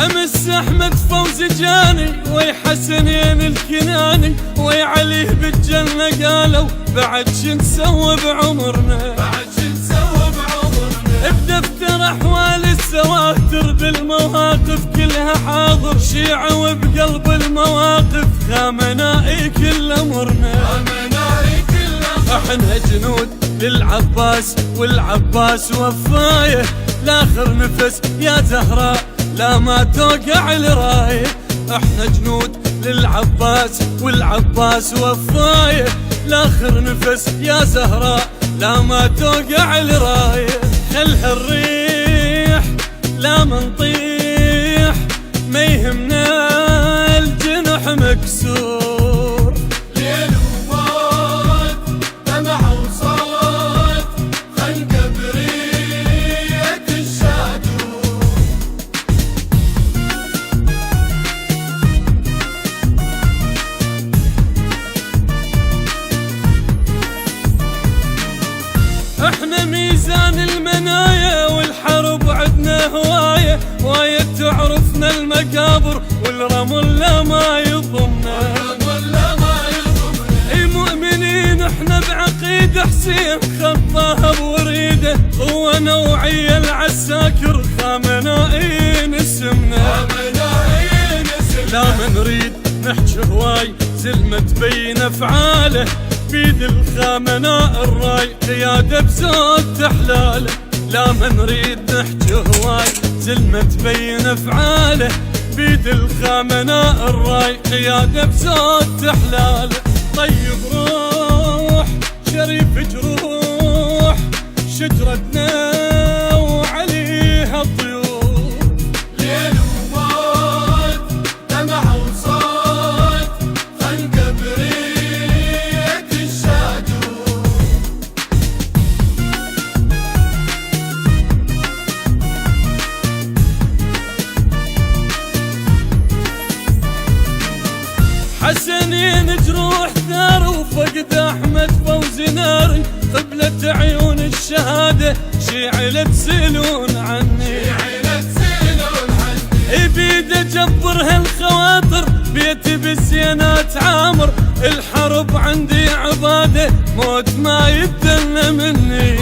امس احمد فوزي جاني ويا حسنين الكناني ويا عليه بالجنة قالوا بعد شو نسوي بعمرنا، بعد شو نسوي بعمرنا. بدفتر احوال السواتر بالمواقف كلها حاضر، شيعة وبقلب المواقف خامنائي كل امرنا، خامنائي كل امرنا. احنا جنود للعباس والعباس وفايه لاخر نفس يا زهراء لا ما توقع الرايه. احنا جنود للعباس والعباس وفايه لاخر نفس يا زهراء لا ما توقع الرايه. خلها الريح لا منطيح ما يهمنا الجنح مكسور، ليل وموت دمع وصوت خنقة برية الشادور. احنا ميزان المنايا والحرب عدنا هواية، واية تعرفنا المقابر والرمل لا ما يضمنا، اي مؤمنين احنا بعقيدة حسين خطاها بوريده، هو نوعية العساكر خامنائي اسمنا، لا ما نريد نحكي هواي زلمة تبين افعاله، بيد الخامناء الراي قيادة بزود تحلاله. لا ما نريد نحكي هواي زلمة تبين افعاله، بيد الخامناء الراي قيادة بزود تحلاله. طيب روح شريف جروح شجرتنا وعليها الطيور، ليل وموت دمع وصوت خنقة برية الشادور. حسنين جروح ثار وفقد احمد فوزي ناري، قبلة عيون الشهادة شيعة تسألون عني، بيده جبر هالخواطر بيتي بالزينات عامر، الحرب عندي عبادة موت ما يدن مني،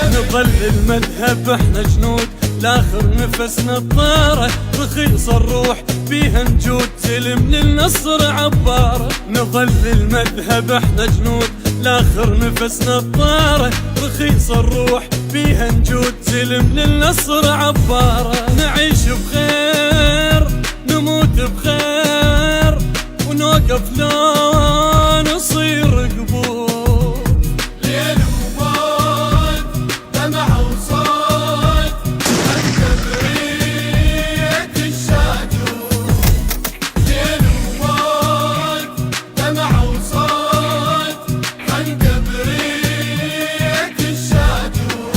نظل المذهب احنا جنود لاخر نفس نطارة، رخيص الروح بيها نجود سلم للنصر عبارة. نظل المذهب احنا جنود لاخر نفس نطارة، رخيص الروح بيها نجود سلم للنصر عبارة. نعيش بخير نموت بخير ونوقف لا نصير قبور، ليل وموت دمع وصوت خنقة برية الشادور، ليل وموت دمع وصوت خنقة برية الشادور.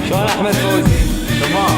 شلون احمد فوزي؟ تمام.